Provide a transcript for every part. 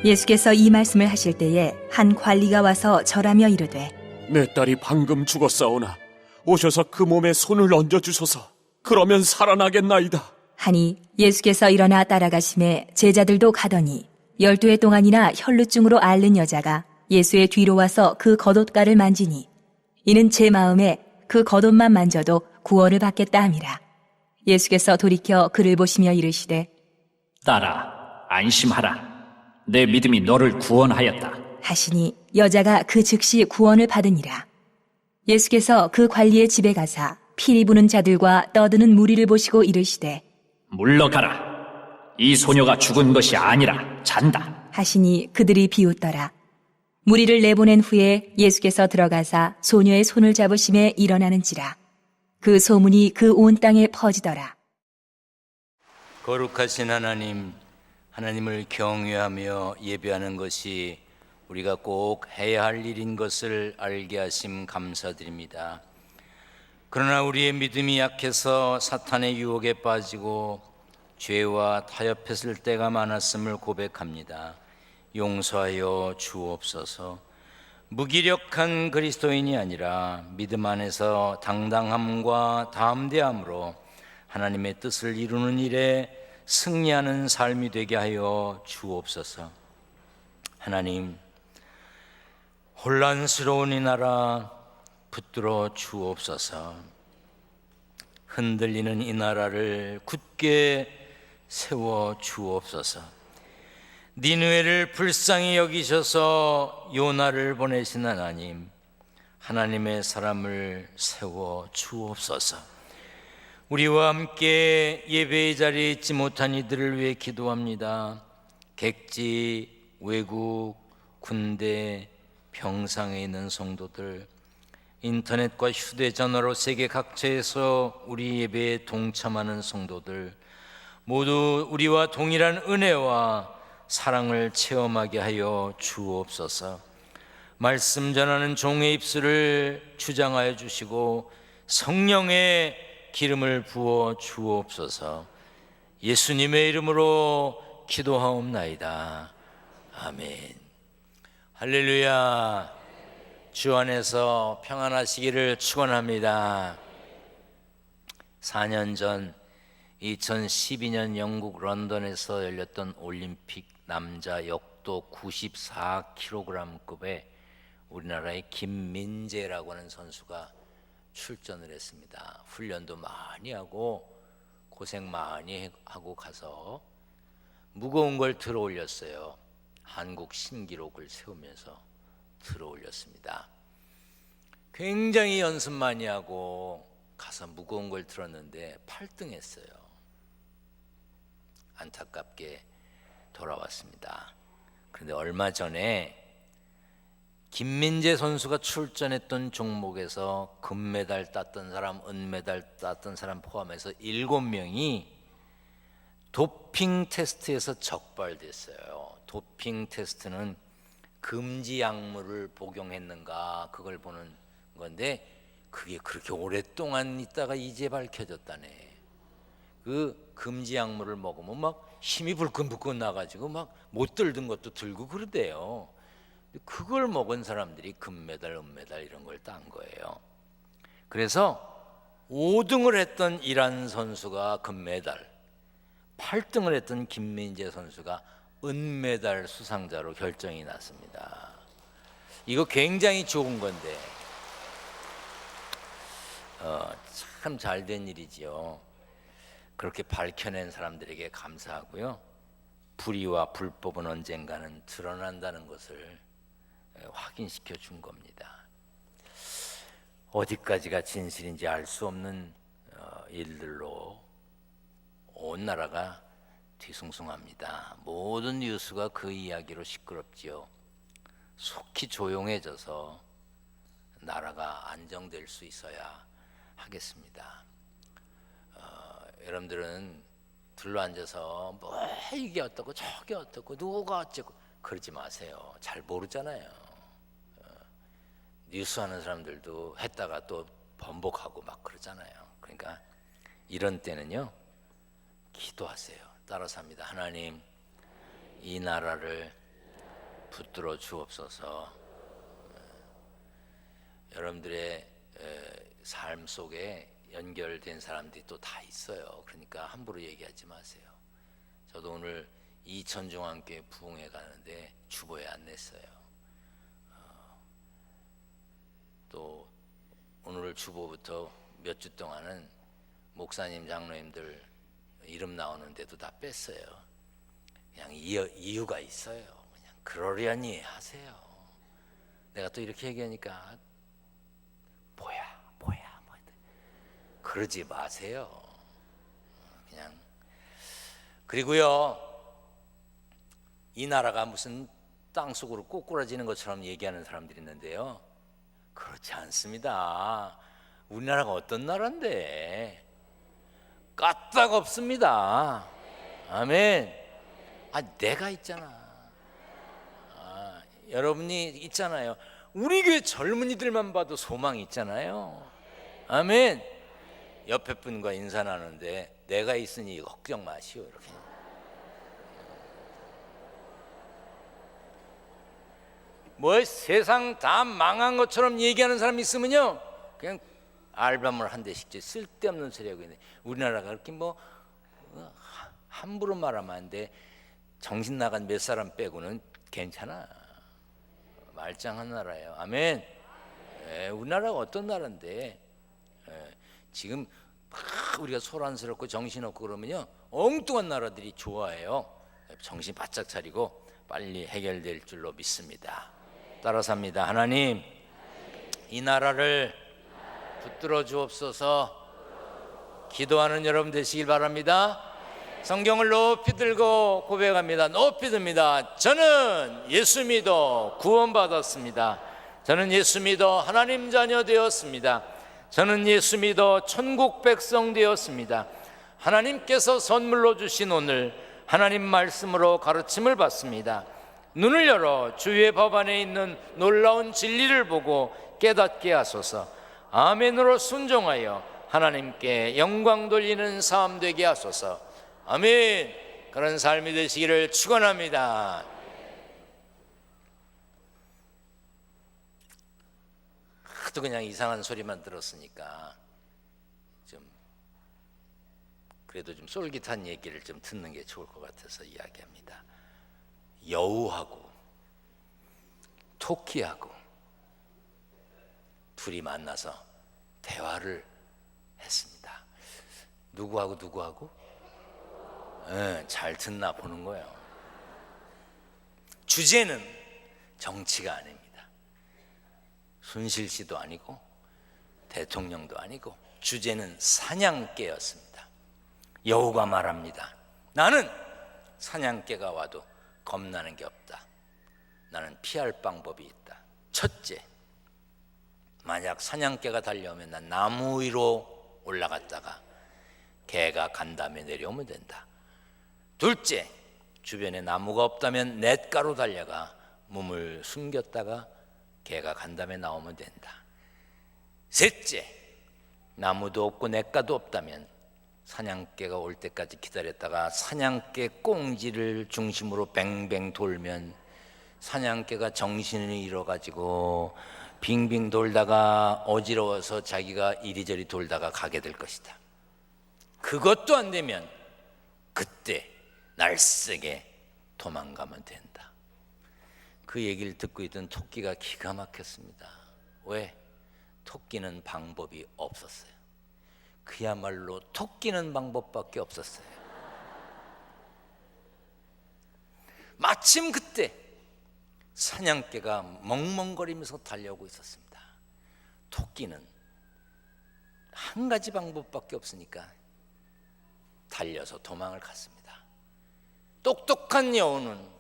예수께서 이 말씀을 하실 때에 한 관리가 와서 절하며 이르되 내 딸이 방금 죽었사오나 오셔서 그 몸에 손을 얹어주소서. 그러면 살아나겠나이다. 하니 예수께서 일어나 따라가심에 제자들도 가더니 12해 동안이나 혈루증으로 앓는 여자가 예수의 뒤로 와서 그 겉옷가를 만지니 이는 제 마음에 그 겉옷만 만져도 구원을 받겠다 함이라. 예수께서 돌이켜 그를 보시며 이르시되 딸아, 안심하라. 내 믿음이 너를 구원하였다. 하시니 여자가 그 즉시 구원을 받으니라. 예수께서 그 관리의 집에 가사 피리 부는 자들과 떠드는 무리를 보시고 이르시되 물러가라. 이 소녀가 죽은 것이 아니라 잔다. 하시니 그들이 비웃더라. 무리를 내보낸 후에 예수께서 들어가사 소녀의 손을 잡으심에 일어나는지라. 그 소문이 그 온 땅에 퍼지더라. 거룩하신 하나님, 하나님을 경외하며 예배하는 것이 우리가 꼭 해야 할 일인 것을 알게 하심 감사드립니다. 그러나 우리의 믿음이 약해서 사탄의 유혹에 빠지고 죄와 타협했을 때가 많았음을 고백합니다. 용서하여 주옵소서. 무기력한 그리스도인이 아니라 믿음 안에서 당당함과 담대함으로 하나님의 뜻을 이루는 일에 승리하는 삶이 되게 하여 주옵소서. 하나님, 혼란스러운 이 나라 붙들어 주옵소서. 흔들리는 이 나라를 굳게 세워 주옵소서. 니느웨를 불쌍히 여기셔서 요나를 보내신 하나님, 하나님의 사람을 세워 주옵소서. 우리와 함께 예배의 자리에 있지 못한 이들을 위해 기도합니다. 객지, 외국, 군대, 병상에 있는 성도들, 인터넷과 휴대전화로 세계 각처에서 우리 예배에 동참하는 성도들 모두 우리와 동일한 은혜와 사랑을 체험하게 하여 주옵소서. 말씀 전하는 종의 입술을 주장하여 주시고 성령의 기름을 부어 주옵소서. 예수님의 이름으로 기도하옵나이다. 아멘. 할렐루야. 주 안에서 평안하시기를 축원합니다. 4년 전 2012년 영국 런던에서 열렸던 올림픽 남자 역도 94kg급에 우리나라의 김민재라고 하는 선수가 출전을 했습니다. 훈련도 많이 하고 고생 많이 하고 가서 무거운 걸 들어 올렸어요. 한국 신기록을 세우면서 들어 올렸습니다. 굉장히 연습 많이 하고 가서 무거운 걸 들었는데 8등 했어요. 안타깝게 돌아왔습니다. 그런데 얼마 전에 김민재 선수가 출전했던 종목에서 금메달 땄던 사람, 은메달 땄던 사람 포함해서 7명이 도핑 테스트에서 적발됐어요. 도핑 테스트는 금지 약물을 복용했는가 그걸 보는 건데 그게 그렇게 오랫동안 있다가 이제 밝혀졌다네. 그 금지 약물을 먹으면 막 힘이 불끈불끈 나가지고 막 못 들던 것도 들고 그러대요. 그걸 먹은 사람들이 금메달, 은메달 이런 걸 딴 거예요. 그래서 5등을 했던 이란 선수가 금메달, 8등을 했던 김민재 선수가 은메달 수상자로 결정이 났습니다. 이거 굉장히 좋은 건데 참 잘된 일이지요. 그렇게 밝혀낸 사람들에게 감사하고요. 불의와 불법은 언젠가는 드러난다는 것을 확인시켜 준 겁니다. 어디까지가 진실인지 알 수 없는 일들로 온 나라가 뒤숭숭합니다. 모든 뉴스가 그 이야기로 시끄럽지요. 속히 조용해져서 나라가 안정될 수 있어야 하겠습니다. 여러분들은 둘러앉아서 뭐 이게 어떻고 저게 어떻고 누가 어쩌고 그러지 마세요. 잘 모르잖아요. 뉴스 하는 사람들도 했다가 또 번복하고 막 그러잖아요. 그러니까 이런 때는요 기도하세요. 따라서 합니다. 하나님, 이 나라를 붙들어 주옵소서. 여러분들의 삶 속에 연결된 사람들이 또 다 있어요. 그러니까 함부로 얘기하지 마세요. 저도 오늘 이천중앙교회 부흥회 가는데 주보에 안 냈어요. 또 오늘 주보부터 몇 주 동안은 목사님, 장로님들 이름 나오는데도 다 뺐어요. 그냥 이유가 있어요. 그냥 그러려니 하세요. 내가 또 이렇게 얘기하니까 뭐야 그러지 마세요. 그냥. 그리고요, 이 나라가 무슨 땅속으로 꼬꾸라지는 것처럼 얘기하는 사람들이 있는데요, 그렇지 않습니다. 우리나라가 어떤 나라인데 까딱 없습니다. 아멘. 내가 있잖아. 여러분이 있잖아요. 우리 교회 젊은이들만 봐도 소망이 있잖아요. 아멘. 옆에 분과 인사 나누는데 내가 있으니 걱정 마시오, 이렇게. 뭐 세상 다 망한 것처럼 얘기하는 사람이 있으면요, 그냥 알밤을 한 대씩 쓸데없는 소리 하고 있네. 우리나라가 그렇게 뭐 함부로 말하면 안 돼. 정신 나간 몇 사람 빼고는 괜찮아. 말짱한 나라예요. 아멘. 우리나라가 어떤 나라인데 지금 막 우리가 소란스럽고 정신없고 그러면요, 엉뚱한 나라들이 좋아해요. 정신 바짝 차리고 빨리 해결될 줄로 믿습니다. 따라서 합니다. 하나님, 이 나라를 붙들어 주옵소서. 기도하는 여러분 되시길 바랍니다. 성경을 높이 들고 고백합니다. 높이 듭니다. 저는 예수 믿어 구원받았습니다. 저는 예수 믿어 하나님 자녀 되었습니다. 저는 예수 믿어 천국 백성 되었습니다. 하나님께서 선물로 주신 오늘 하나님 말씀으로 가르침을 받습니다. 눈을 열어 주의 법 안에 있는 놀라운 진리를 보고 깨닫게 하소서. 아멘으로 순종하여 하나님께 영광 돌리는 삶 되게 하소서. 아멘. 그런 삶이 되시기를 축원합니다. 하도 그냥 이상한 소리만 들었으니까 좀 그래도 좀 솔깃한 얘기를 좀 듣는 게 좋을 것 같아서 이야기합니다. 여우하고 토끼하고 둘이 만나서 대화를 했습니다. 누구하고? 잘 듣나 보는 거예요. 주제는 정치가 아닙니다. 순실씨도 아니고 대통령도 아니고 주제는 사냥개였습니다. 여우가 말합니다. 나는 사냥개가 와도 겁나는 게 없다. 나는 피할 방법이 있다. 첫째, 만약 사냥개가 달려오면 난 나무 위로 올라갔다가 개가 간 다음에 내려오면 된다. 둘째, 주변에 나무가 없다면 냇가로 달려가 몸을 숨겼다가 개가 간 다음에 나오면 된다. 셋째, 나무도 없고 냇가도 없다면 사냥개가 올 때까지 기다렸다가 사냥개 꽁지를 중심으로 뱅뱅 돌면 사냥개가 정신을 잃어가지고 빙빙 돌다가 어지러워서 자기가 이리저리 돌다가 가게 될 것이다. 그것도 안 되면 그때 날쌔게 도망가면 된다. 그 얘기를 듣고 있던 토끼가 기가 막혔습니다. 왜? 토끼는 방법이 없었어요. 그야말로 토끼는 방법밖에 없었어요. 마침 그때 사냥개가 멍멍거리면서 달려오고 있었습니다. 토끼는 한 가지 방법밖에 없으니까 달려서 도망을 갔습니다. 똑똑한 여우는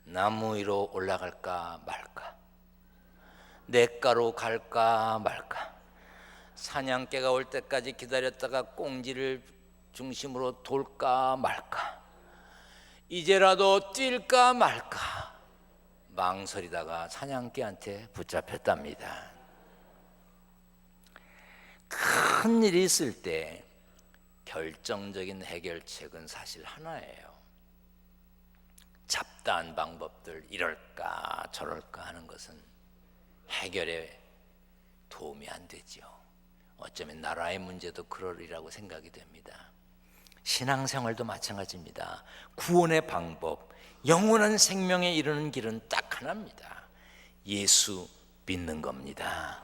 나무 위로 올라갈까 말까, 냇가로 갈까 말까, 사냥개가 올 때까지 기다렸다가 꽁지를 중심으로 돌까 말까, 이제라도 뛸까 말까 망설이다가 사냥개한테 붙잡혔답니다. 큰 일이 있을 때 결정적인 해결책은 사실 하나예요. 잡다한 방법들, 이럴까 저럴까 하는 것은 해결에 도움이 안 되죠. 어쩌면 나라의 문제도 그러리라고 생각이 됩니다. 신앙생활도 마찬가지입니다. 구원의 방법, 영원한 생명에 이르는 길은 딱 하나입니다. 예수 믿는 겁니다.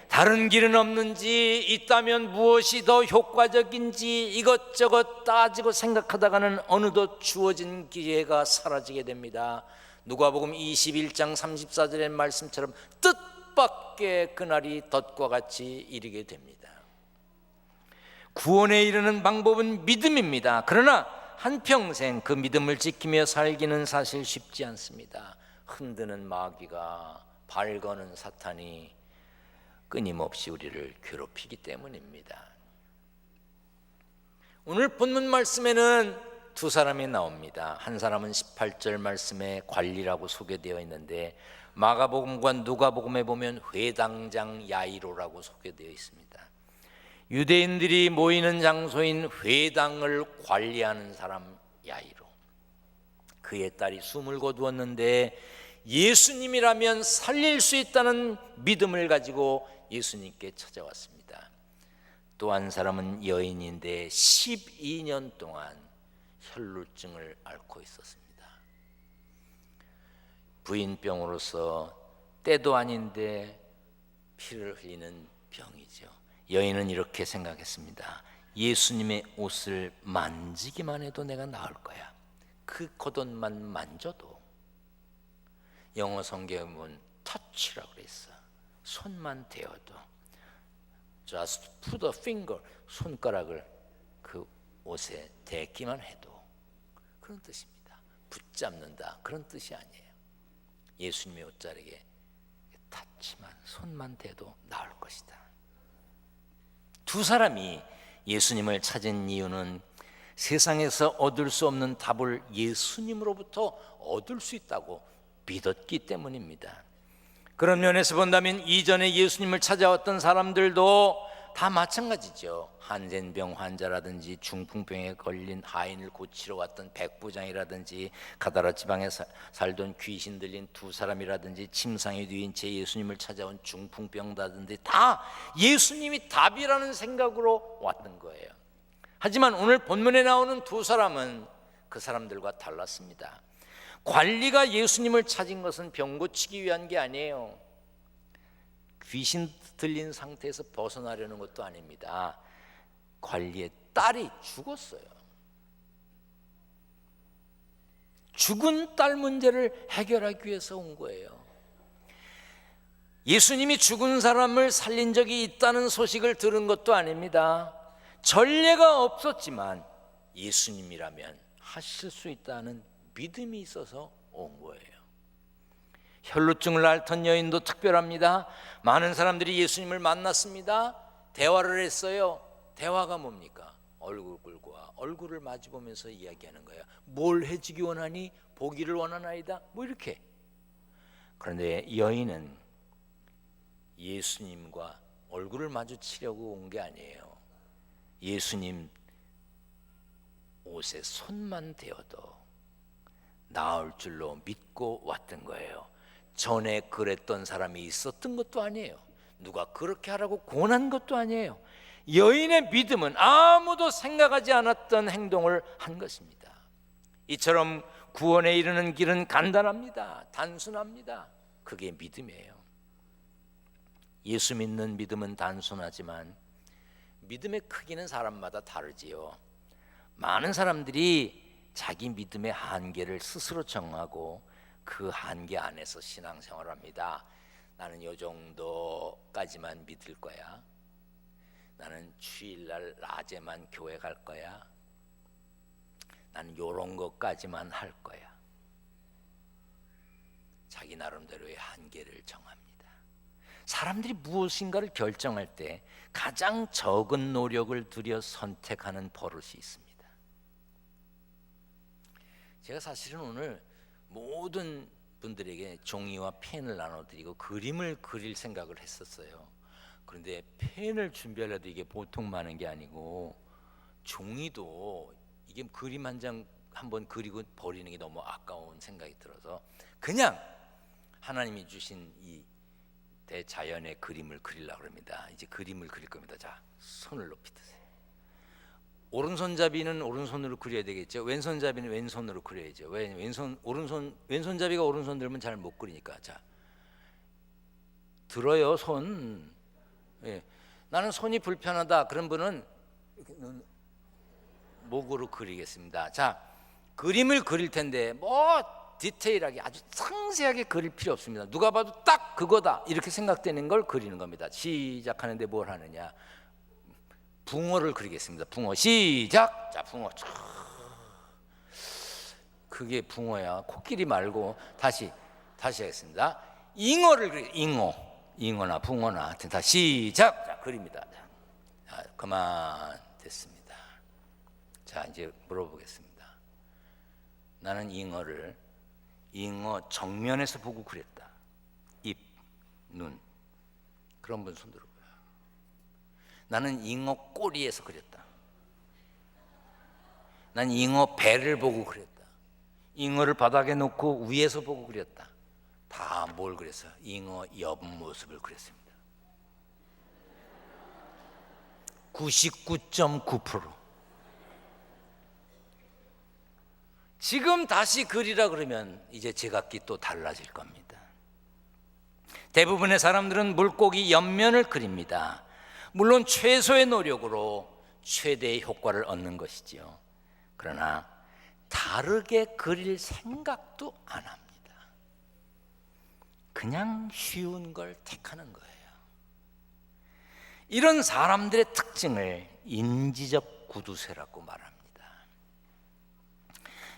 다른 길은 없는지, 있다면 무엇이 더 효과적인지 이것저것 따지고 생각하다가는 어느덧 주어진 기회가 사라지게 됩니다. 누가복음 21장 34절의 말씀처럼 뜻밖의 그날이 덫과 같이 이르게 됩니다. 구원에 이르는 방법은 믿음입니다. 그러나 한평생 그 믿음을 지키며 살기는 사실 쉽지 않습니다. 흔드는 마귀가, 발거는 사탄이 끊임없이 우리를 괴롭히기 때문입니다. 오늘 본문 말씀에는 두 사람이 나옵니다. 한 사람은 18절 말씀에 관리라고 소개되어 있는데, 마가복음과 누가복음에 보면 회당장 야이로라고 소개되어 있습니다. 유대인들이 모이는 장소인 회당을 관리하는 사람 야이로. 그의 딸이 숨을 거두었는데 예수님이라면 살릴 수 있다는 믿음을 가지고 예수님께 찾아왔습니다. 또 한 사람은 여인인데 12년 동안 혈루증을 앓고 있었습니다. 부인병으로서 때도 아닌데 피를 흘리는 병이죠. 여인은 이렇게 생각했습니다. 예수님의 옷을 만지기만 해도 내가 나을 거야. 그 겉옷만 만져도. 영어 성경에 보면 touch라고 그랬어. 손만 대어도. Just put a finger, 손가락을 그 옷에 대기만 해도. 그런 뜻입니다. 붙잡는다, 그런 뜻이 아니에요. 예수님의 옷자락에 닿지만, 손만 대도 나을 것이다. 두 사람이 예수님을 찾은 이유는 세상에서 얻을 수 없는 답을 예수님으로부터 얻을 수 있다고 믿었기 때문입니다. 그런 면에서 본다면 이전에 예수님을 찾아왔던 사람들도 다 마찬가지죠. 한센병 환자라든지 중풍병에 걸린 하인을 고치러 왔던 백부장이라든지 가다라 지방에 살던 귀신 들린 두 사람이라든지 침상에 누인 채 예수님을 찾아온 중풍병자든지 다 예수님이 답이라는 생각으로 왔던 거예요. 하지만 오늘 본문에 나오는 두 사람은 그 사람들과 달랐습니다. 관리가 예수님을 찾은 것은 병 고치기 위한 게 아니에요. 귀신 들린 상태에서 벗어나려는 것도 아닙니다. 관리의 딸이 죽었어요. 죽은 딸 문제를 해결하기 위해서 온 거예요. 예수님이 죽은 사람을 살린 적이 있다는 소식을 들은 것도 아닙니다. 전례가 없었지만 예수님이라면 하실 수 있다는 믿음이 있어서 온 거예요. 혈루증을 앓던 여인도 특별합니다. 많은 사람들이 예수님을 만났습니다. 대화를 했어요. 대화가 뭡니까? 얼굴과 얼굴을 마주보면서 이야기하는 거예요. 뭘 해주기 원하니? 보기를 원하나이다. 뭐 이렇게. 그런데 여인은 예수님과 얼굴을 마주치려고 온 게 아니에요. 예수님 옷에 손만 대어도 나을 줄로 믿고 왔던 거예요. 전에 그랬던 사람이 있었던 것도 아니에요. 누가 그렇게 하라고 권한 것도 아니에요. 여인의 믿음은 아무도 생각하지 않았던 행동을 한 것입니다. 이처럼 구원에 이르는 길은 간단합니다. 단순합니다. 그게 믿음이에요. 예수 믿는 믿음은 단순하지만 믿음의 크기는 사람마다 다르지요. 많은 사람들이 자기 믿음의 한계를 스스로 정하고 그 한계 안에서 신앙생활을 합니다. 나는 요 정도까지만 믿을 거야. 나는 주일날 낮에만 교회 갈 거야. 나는 요런 것까지만 할 거야. 자기 나름대로의 한계를 정합니다. 사람들이 무엇인가를 결정할 때 가장 적은 노력을 들여 선택하는 버릇이 있습니다. 제가 사실은 오늘 모든 분들에게 종이와 펜을 나눠드리고 그림을 그릴 생각을 했었어요. 그런데 펜을 준비하려도 이게 보통 많은 게 아니고 종이도 이게 그림 한 장 한번 그리고 버리는 게 너무 아까운 생각이 들어서 그냥 하나님이 주신 이 대자연의 그림을 그리려고 합니다. 이제 그림을 그릴 겁니다. 자, 손을 높이 드세요. 오른손잡이는 오른손으로 그려야 되겠죠. 왼손잡이는 왼손으로 그려야죠. 왜? 왼손잡이가 오른손 들면 잘 못 그리니까. 자, 들어요 손. 예. 나는 손이 불편하다 그런 분은 목으로 그리겠습니다. 자, 그림을 그릴 텐데 뭐 디테일하게 아주 상세하게 그릴 필요 없습니다. 누가 봐도 딱 그거다 이렇게 생각되는 걸 그리는 겁니다. 시작하는데 뭘 하느냐? 붕어를 그리겠습니다. 붕어 시작. 자, 붕어. 그게 붕어야. 코끼리 말고 다시 하겠습니다. 잉어를 그리. 잉어나 붕어나 하여튼 다 시작. 자, 그립니다. 자, 그만 됐습니다. 자, 이제 물어보겠습니다. 나는 잉어 정면에서 보고 그렸다. 입, 눈. 그런 분 손 들어봐요. 나는 잉어 꼬리에서 그렸다. 난 잉어 배를 보고 그렸다. 잉어를 바닥에 놓고 위에서 보고 그렸다. 다 뭘 그렸어요? 잉어 옆모습을 그렸습니다. 99.9%. 지금 다시 그리라 그러면 이제 제각기 또 달라질 겁니다. 대부분의 사람들은 물고기 옆면을 그립니다. 물론 최소의 노력으로 최대의 효과를 얻는 것이지요. 그러나 다르게 그릴 생각도 안 합니다. 그냥 쉬운 걸 택하는 거예요. 이런 사람들의 특징을 인지적 구두쇠라고 말합니다.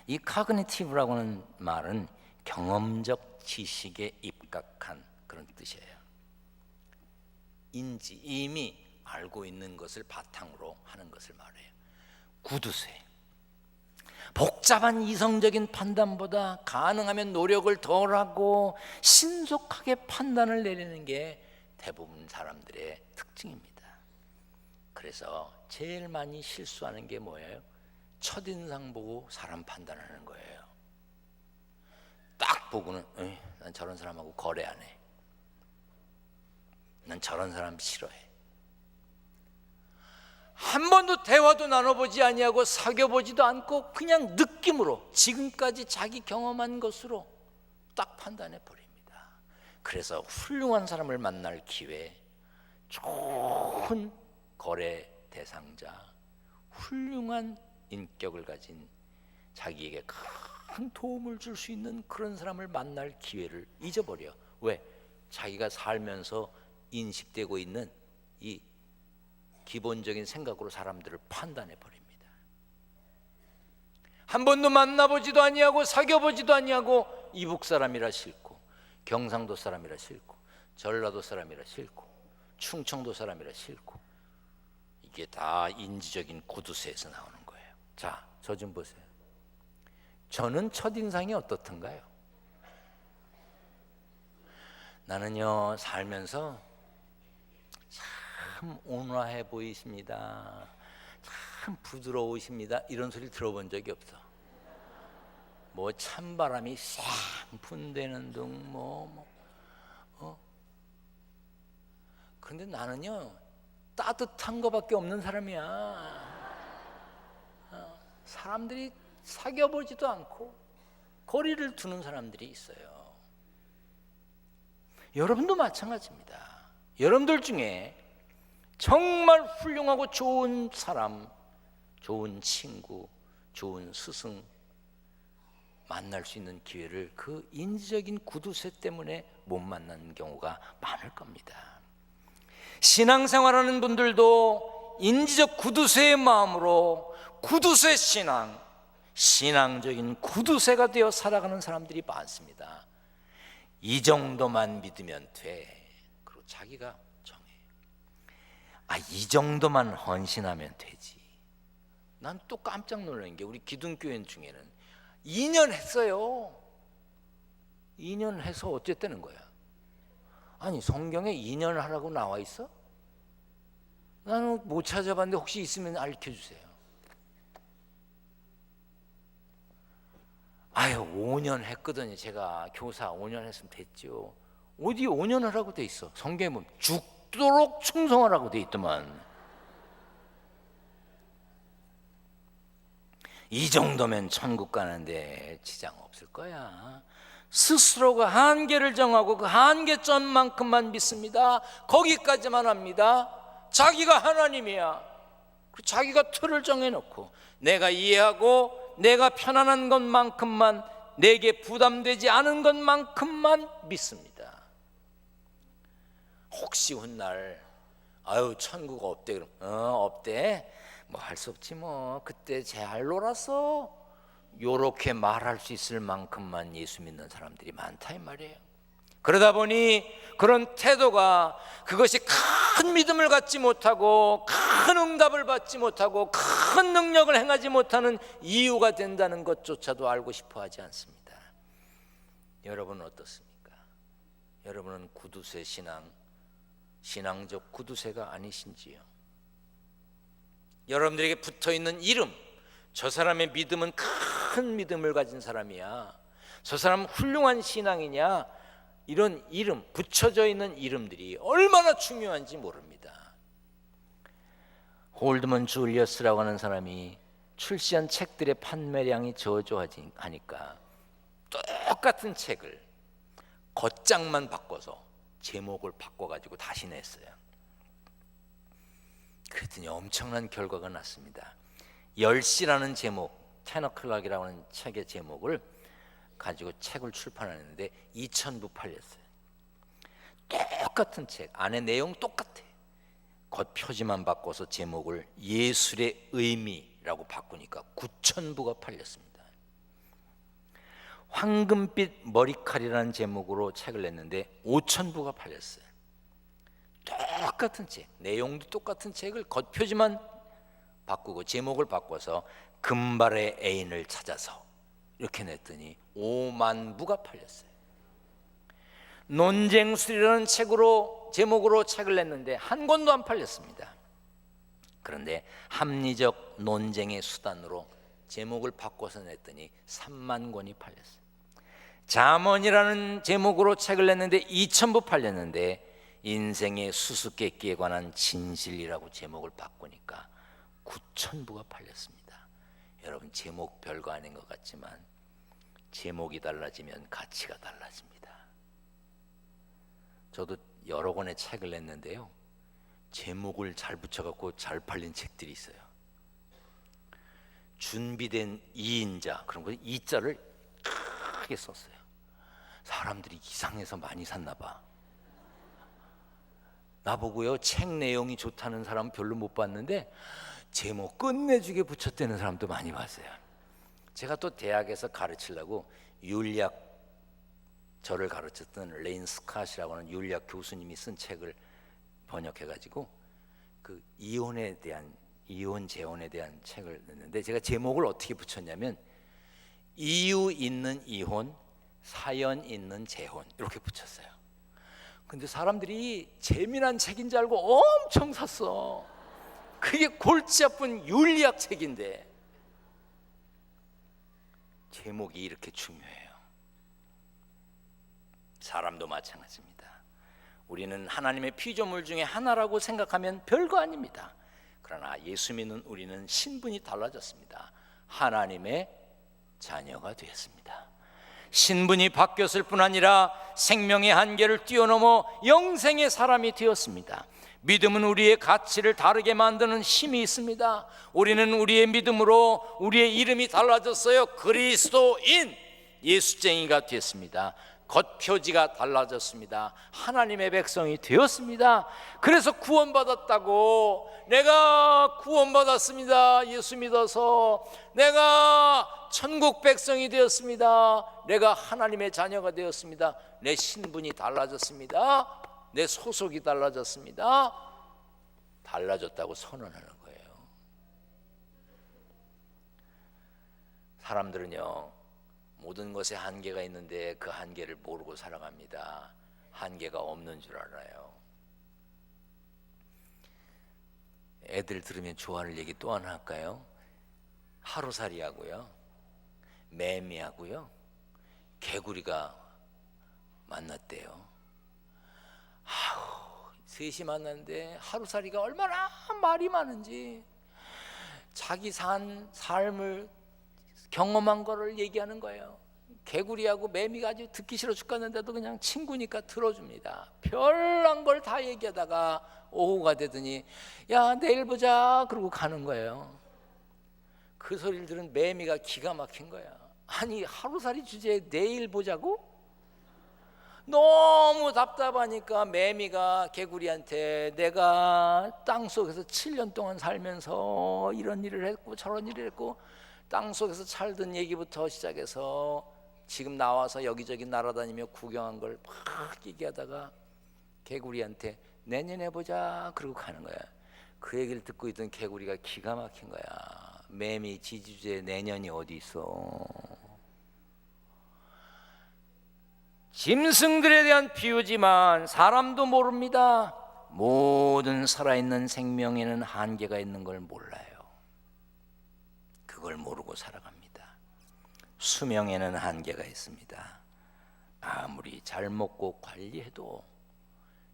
이 카그니티브라고 하는 말은 경험적 지식에 입각한 그런 뜻이에요. 인지, 이미 알고 있는 것을 바탕으로 하는 것을 말해요. 구두쇠. 복잡한 이성적인 판단보다 가능하면 노력을 덜하고 신속하게 판단을 내리는 게 대부분 사람들의 특징입니다. 그래서 제일 많이 실수하는 게 뭐예요? 첫인상 보고 사람 판단하는 거예요. 딱 보고는 난 저런 사람하고 거래 안 해. 난 저런 사람 싫어해. 한 번도 대화도 나눠보지 아니하고 사귀어보지도 않고 그냥 느낌으로 지금까지 자기 경험한 것으로 딱 판단해 버립니다. 그래서 훌륭한 사람을 만날 기회, 좋은 거래 대상자, 훌륭한 인격을 가진 자기에게 큰 도움을 줄 수 있는 그런 사람을 만날 기회를 잊어버려. 왜? 자기가 살면서 인식되고 있는 이 기본적인 생각으로 사람들을 판단해 버립니다. 한 번도 만나보지도 아니하고 사귀어보지도 아니하고 이북 사람이라 싫고, 경상도 사람이라 싫고, 전라도 사람이라 싫고, 충청도 사람이라 싫고, 이게 다 인지적인 구두쇠에서 나오는 거예요. 자, 저 좀 보세요. 저는 첫인상이 어떻던가요? 나는요, 살면서 참 온화해 보이십니다. 참 부드러우십니다. 이런 소리 들어본 적이 없어. 뭐 찬바람이 싹 분대는 등 그런데 나는요, 따뜻한 거밖에 없는 사람이야. 사람들이 사귀어보지도 않고 거리를 두는 사람들이 있어요. 여러분도 마찬가지입니다. 여러분들 중에 정말 훌륭하고 좋은 사람, 좋은 친구, 좋은 스승 만날 수 있는 기회를 그 인지적인 구두쇠 때문에 못 만나는 경우가 많을 겁니다. 신앙생활하는 분들도 인지적 구두쇠의 마음으로 구두쇠 신앙, 신앙적인 구두쇠가 되어 살아가는 사람들이 많습니다. 이 정도만 믿으면 돼. 그리고 자기가 정해. 이 정도만 헌신하면 되지. 난 또 깜짝 놀란 게 우리 기둥교회 중에는 2년 했어요. 2년 해서 어쨌다는 거야? 아니, 성경에 2년 하라고 나와 있어? 나는 못 찾아봤는데 혹시 있으면 알려주세요. 아유 5년 했거든요. 제가 교사 5년 했으면 됐죠. 어디 5년 하라고 돼 있어. 성경에 보면 죽도록 충성하라고 돼 있더만. 이 정도면 천국 가는데 지장 없을 거야. 스스로가 한계를 정하고 그 한계점만큼만 믿습니다. 거기까지만 합니다. 자기가 하나님이야. 자기가 틀을 정해놓고 내가 이해하고 내가 편안한 것만큼만, 내게 부담되지 않은 것만큼만 믿습니다. 혹시 훗날 아유 천국 없대 그럼 없대? 뭐 할 수 없지 뭐. 그때 잘 놀았어. 요렇게 말할 수 있을 만큼만 예수 믿는 사람들이 많다 이 말이에요. 그러다 보니 그런 태도가, 그것이 큰 믿음을 갖지 못하고 큰 응답을 받지 못하고 큰 능력을 행하지 못하는 이유가 된다는 것조차도 알고 싶어 하지 않습니다. 여러분은 어떻습니까? 여러분은 구두쇠 신앙적 구두쇠가 아니신지요? 여러분들에게 붙어있는 이름, 저 사람의 믿음은 큰 믿음을 가진 사람이야, 저 사람은 훌륭한 신앙이냐, 이런 이름, 붙여져 있는 이름들이 얼마나 중요한지 모릅니다. 홀드먼 줄리어스라고 하는 사람이 출시한 책들의 판매량이 저조하니까 똑같은 책을 겉장만 바꿔서 제목을 바꿔가지고 다시 냈어요. 그랬더니 엄청난 결과가 났습니다. 10시라는 제목, 테너클락이라고 하는 책의 제목을 가지고 책을 출판하는데 2,000부 팔렸어요. 똑같은 책, 안에 내용 똑같아. 겉 표지만 바꿔서 제목을 예술의 의미라고 바꾸니까 9,000부가 팔렸습니다. 황금빛 머리칼이라는 제목으로 책을 냈는데 5,000부가 팔렸어요. 똑같은 책, 내용도 똑같은 책을 겉 표지만 바꾸고 제목을 바꿔서 금발의 애인을 찾아서 이렇게 냈더니 5만 부가 팔렸어요. 논쟁술이라는 제목으로 책을 냈는데 한 권도 안 팔렸습니다. 그런데 합리적 논쟁의 수단으로 제목을 바꿔서 냈더니 3만 권이 팔렸어요. 잠언이라는 제목으로 책을 냈는데 2,000부 팔렸는데 인생의 수수께끼에 관한 진실이라고 제목을 바꾸니까 9,000부가 팔렸습니다. 여러분, 제목 별거 아닌 것 같지만 제목이 달라지면 가치가 달라집니다. 저도 여러 권의 책을 냈는데요, 제목을 잘 붙여갖고 잘 팔린 책들이 있어요. 준비된 2인자, 그런 거 2자를 크게 썼어요. 사람들이 이상해서 많이 샀나 봐. 나보고요, 책 내용이 좋다는 사람 별로 못 봤는데 제목 끝내주게 붙였다는 사람도 많이 봤어요. 제가 또 대학에서 가르치려고 윤리학, 저를 가르쳤던 레인 스캇이라고 하는 윤리학 교수님이 쓴 책을 번역해가지고 그 이혼 재혼에 대한 책을 냈는데 제가 제목을 어떻게 붙였냐면 이유 있는 이혼, 사연 있는 재혼 이렇게 붙였어요. 근데 사람들이 재미난 책인 줄 알고 엄청 샀어. 그게 골치 아픈 윤리학 책인데 제목이 이렇게 중요해요. 사람도 마찬가지입니다. 우리는 하나님의 피조물 중에 하나라고 생각하면 별거 아닙니다. 그러나 예수 믿는 우리는 신분이 달라졌습니다. 하나님의 자녀가 되었습니다. 신분이 바뀌었을 뿐 아니라 생명의 한계를 뛰어넘어 영생의 사람이 되었습니다. 믿음은 우리의 가치를 다르게 만드는 힘이 있습니다. 우리는 우리의 믿음으로 우리의 이름이 달라졌어요. 그리스도인, 예수쟁이가 되었습니다. 겉표지가 달라졌습니다. 하나님의 백성이 되었습니다. 그래서 구원받았다고, 내가 구원받았습니다, 예수 믿어서 내가 천국 백성이 되었습니다, 내가 하나님의 자녀가 되었습니다, 내 신분이 달라졌습니다, 내 소속이 달라졌습니다, 달라졌다고 선언하는 거예요. 사람들은요, 모든 것에 한계가 있는데 그 한계를 모르고 살아갑니다. 한계가 없는 줄 알아요. 애들 들으면 좋아하는 얘기 또 하나 할까요? 하루살이 하고요, 매미하고요 개구리가 만났대요. 셋이 만났는데 하루살이가 얼마나 말이 많은지 자기 산 삶을 경험한 거를 얘기하는 거예요. 개구리하고 매미가 아주 듣기 싫어 죽겠는데도 그냥 친구니까 들어줍니다. 별난 걸 다 얘기하다가 오후가 되더니 야 내일 보자 그러고 가는 거예요. 그 소리를 들은 매미가 기가 막힌 거야. 아니 하루살이 주제에 내일 보자고? 너무 답답하니까 매미가 개구리한테 내가 땅속에서 7년 동안 살면서 이런 일을 했고 저런 일을 했고 땅속에서 살던 얘기부터 시작해서 지금 나와서 여기저기 날아다니며 구경한 걸 막 얘기하다가 개구리한테 내년에 보자 그러고 가는 거야. 그 얘기를 듣고 있던 개구리가 기가 막힌 거야. 매미 지주제에 내년이 어디 있어. 짐승들에 대한 비유지만 사람도 모릅니다. 모든 살아있는 생명에는 한계가 있는 걸 몰라요. 그걸 모르고 살아갑니다. 수명에는 한계가 있습니다. 아무리 잘 먹고 관리해도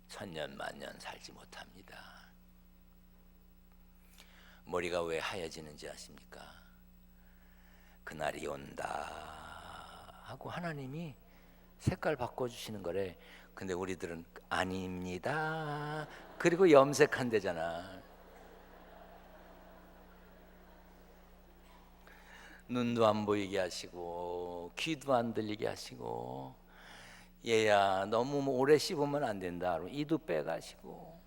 천년 만년 살지 못합니다. 머리가 왜 하얘지는지 아십니까? 그날이 온다 하고 하나님이 색깔 바꿔주시는 거래. 근데 우리들은 아닙니다. 그리고 염색한대잖아. 눈도 안 보이게 하시고 귀도 안 들리게 하시고 얘야 너무 오래 씹으면 안 된다. 이도 빼가시고.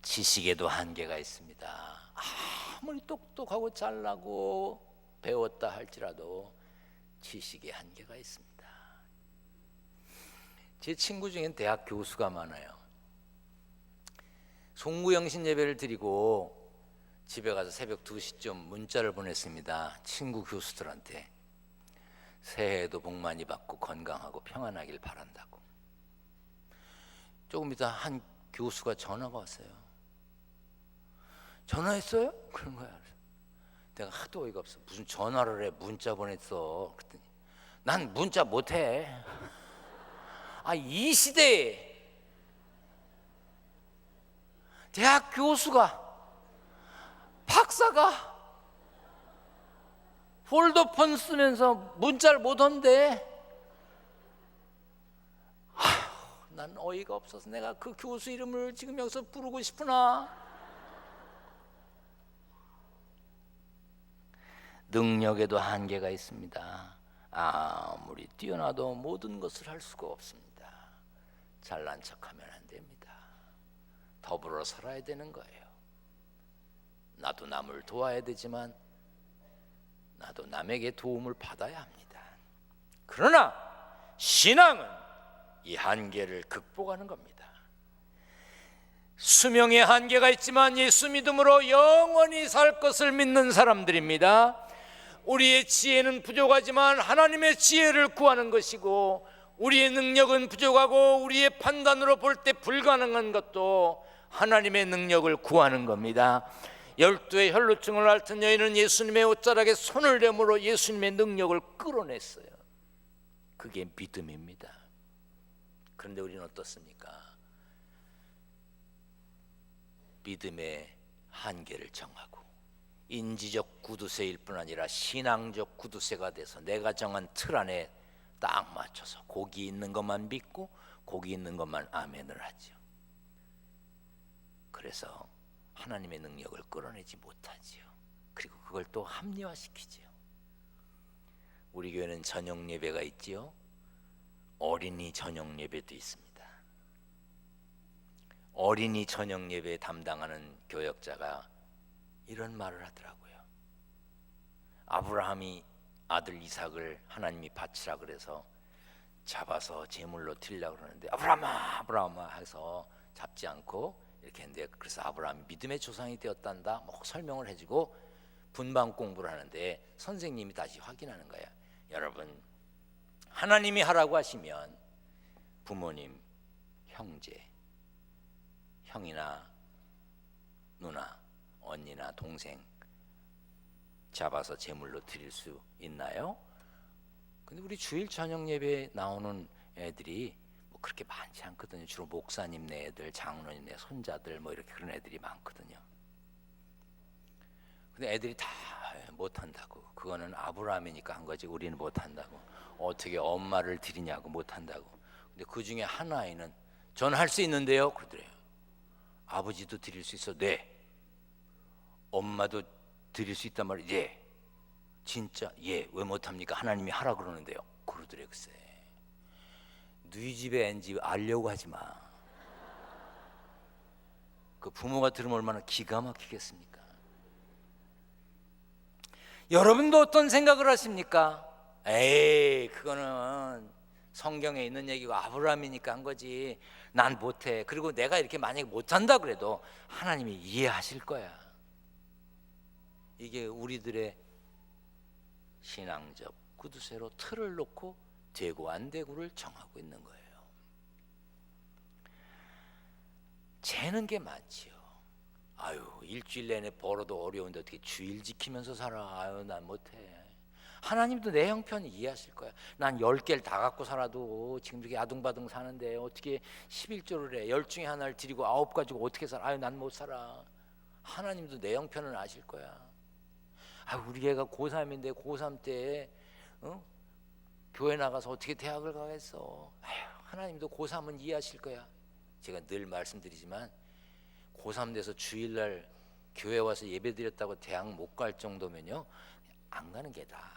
지식에도 한계가 있습니다. 아무리 똑똑하고 잘나고 배웠다 할지라도 지식에 한계가 있습니다. 제 친구 중엔 대학 교수가 많아요. 송구영신 예배를 드리고 집에 가서 새벽 2시쯤 문자를 보냈습니다. 친구 교수들한테 새해에도 복 많이 받고 건강하고 평안하길 바란다고. 조금 이따 한 교수가 전화가 왔어요. 전화했어요? 그런 거야. 내가 하도 어이가 없어. 무슨 전화를 해? 문자 보냈어. 그랬더니 난 문자 못해. 이 시대에 대학 교수가 박사가 폴더폰 쓰면서 문자를 못 한대. 난 어이가 없어서 내가 그 교수 이름을 지금 여기서 부르고 싶으나 능력에도 한계가 있습니다. 아무리 뛰어나도 모든 것을 할 수가 없습니다. 잘난 척하면 안 됩니다. 더불어 살아야 되는 거예요. 나도 남을 도와야 되지만 나도 남에게 도움을 받아야 합니다. 그러나 신앙은 이 한계를 극복하는 겁니다. 수명의 한계가 있지만 예수 믿음으로 영원히 살 것을 믿는 사람들입니다. 우리의 지혜는 부족하지만 하나님의 지혜를 구하는 것이고, 우리의 능력은 부족하고 우리의 판단으로 볼 때 불가능한 것도 하나님의 능력을 구하는 겁니다. 12의 혈루증을 앓던 여인은 예수님의 옷자락에 손을 대므로 예수님의 능력을 끌어냈어요. 그게 믿음입니다. 그런데 우리는 어떻습니까? 믿음의 한계를 정하고 인지적 구두쇠일 뿐 아니라 신앙적 구두쇠가 돼서 내가 정한 틀 안에 딱 맞춰서 거기 있는 것만 믿고 거기 있는 것만 아멘을 하죠. 그래서 하나님의 능력을 끌어내지 못하지요. 그리고 그걸 또 합리화시키지요. 우리 교회는 저녁 예배가 있지요. 어린이 저녁 예배도 있습니다. 어린이 저녁 예배 담당하는 교역자가 이런 말을 하더라고요. 아브라함이 아들 이삭을 하나님이 바치라 그래서 잡아서 제물로 드리려고 그러는데 아브라함아 아브라함아 해서 잡지 않고 이렇게 했는데, 그래서 아브라함이 믿음의 조상이 되었단다 뭐 설명을 해주고 분방 공부를 하는데 선생님이 다시 확인하는 거야. 여러분, 하나님이 하라고 하시면 부모님, 형제, 형이나 누나, 언니나 동생 잡아서 제물로 드릴 수 있나요? 근데 우리 주일 저녁 예배에 나오는 애들이 뭐 그렇게 많지 않거든요. 주로 목사님네 애들, 장로님네 손자들 뭐 이렇게 그런 애들이 많거든요. 근데 애들이 다 못한다고. 그거는 아브라함이니까 한 거지 우리는 못한다고. 어떻게 엄마를 드리냐고 못한다고. 근데 그 중에 한 아이는 저는 할 수 있는데요 그러더래요. 아버지도 드릴 수 있어? 네. 엄마도 드릴 수 있단 말이에요? 예. 진짜? 예. 왜 못합니까? 하나님이 하라 그러는데요. 그러더래. 글쎄 너희 집에 앤지 알려고 하지 마. 그 부모가 들으면 얼마나 기가 막히겠습니까? 여러분도 어떤 생각을 하십니까? 에이 그거는 성경에 있는 얘기고 아브라함이니까 한 거지 난 못해. 그리고 내가 이렇게 만약에 못한다 그래도 하나님이 이해하실 거야. 이게 우리들의 신앙적 구두쇠로 틀을 놓고 되고 안 되고를 정하고 있는 거예요. 재는 게 맞지요. 아유 일주일 내내 벌어도 어려운데 어떻게 주일 지키면서 살아. 아유 난 못해. 하나님도 내 형편 이해하실 거야. 난 10개를 다 갖고 살아도 지금 이렇게 아둥바둥 사는데 어떻게 11조를 해. 10 중에 하나를 드리고 9 가지고 어떻게 살아. 아유 난 못 살아. 하나님도 내 형편을 아실 거야. 아 우리 애가 고3인데 고3 때 교회 나가서 어떻게 대학을 가겠어. 아유 하나님도 고3은 이해하실 거야. 제가 늘 말씀드리지만 고3 돼서 주일날 교회 와서 예배 드렸다고 대학 못 갈 정도면요 안 가는 게 다.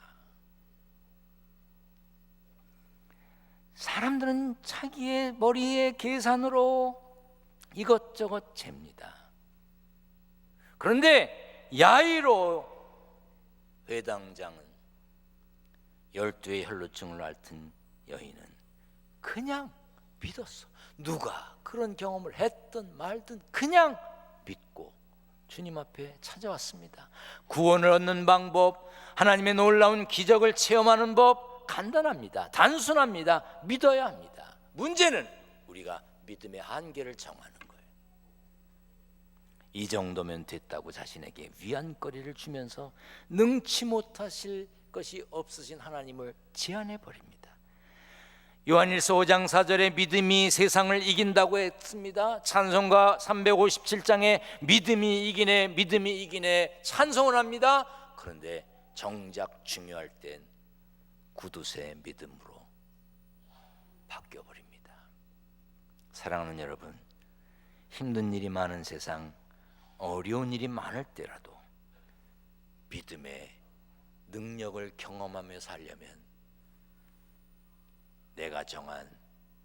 사람들은 자기의 머리의 계산으로 이것저것 잽니다. 그런데 야이로 회당장은 12의 혈루증을 앓던 여인은 그냥 믿었어. 누가 그런 경험을 했든 말든 그냥 믿고 주님 앞에 찾아왔습니다. 구원을 얻는 방법, 하나님의 놀라운 기적을 체험하는 법 간단합니다. 단순합니다. 믿어야 합니다. 문제는 우리가 믿음의 한계를 정하는 거예요. 이 정도면 됐다고 자신에게 위안거리를 주면서 능치 못하실 것이 없으신 하나님을 제안해 버립니다. 요한일서 5장 4절에 믿음이 세상을 이긴다고 했습니다. 찬송가 357장에 믿음이 이기네 믿음이 이기네 찬송을 합니다. 그런데 정작 중요할 땐 구두쇠 믿음으로 바뀌어버립니다. 사랑하는 여러분, 힘든 일이 많은 세상, 어려운 일이 많을 때라도 믿음의 능력을 경험하며 살려면 내가 정한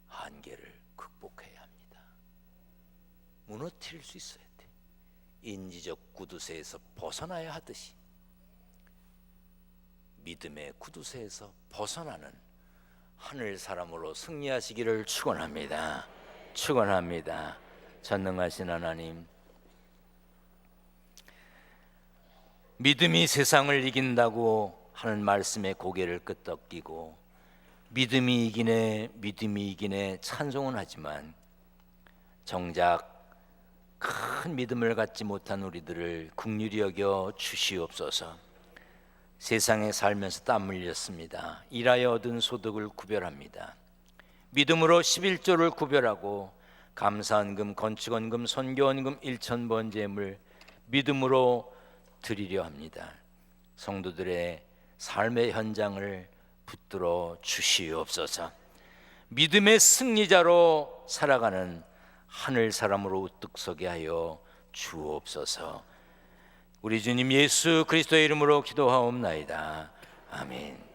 한계를 극복해야 합니다. 무너뜨릴 수 있어야 돼. 인지적 구두쇠에서 벗어나야 하듯이 믿음의 구두쇠에서 벗어나는 하늘 사람으로 승리하시기를 축원합니다. 축원합니다. 전능하신 하나님, 믿음이 세상을 이긴다고 하는 말씀에 고개를 끄덕이고 믿음이 이기네 찬송은 하지만 정작 큰 믿음을 갖지 못한 우리들을 긍휼히 여겨 주시옵소서. 세상에 살면서 땀 흘렸습니다. 일하여 얻은 소득을 구별합니다. 믿음으로 11조를 구별하고 감사헌금, 건축헌금, 선교헌금 1000번 제물 믿음으로 드리려 합니다. 성도들의 삶의 현장을 붙들어 주시옵소서. 믿음의 승리자로 살아가는 하늘 사람으로 우뚝 서게 하여 주옵소서. 우리 주님 예수 그리스도의 이름으로 기도하옵나이다. 아멘.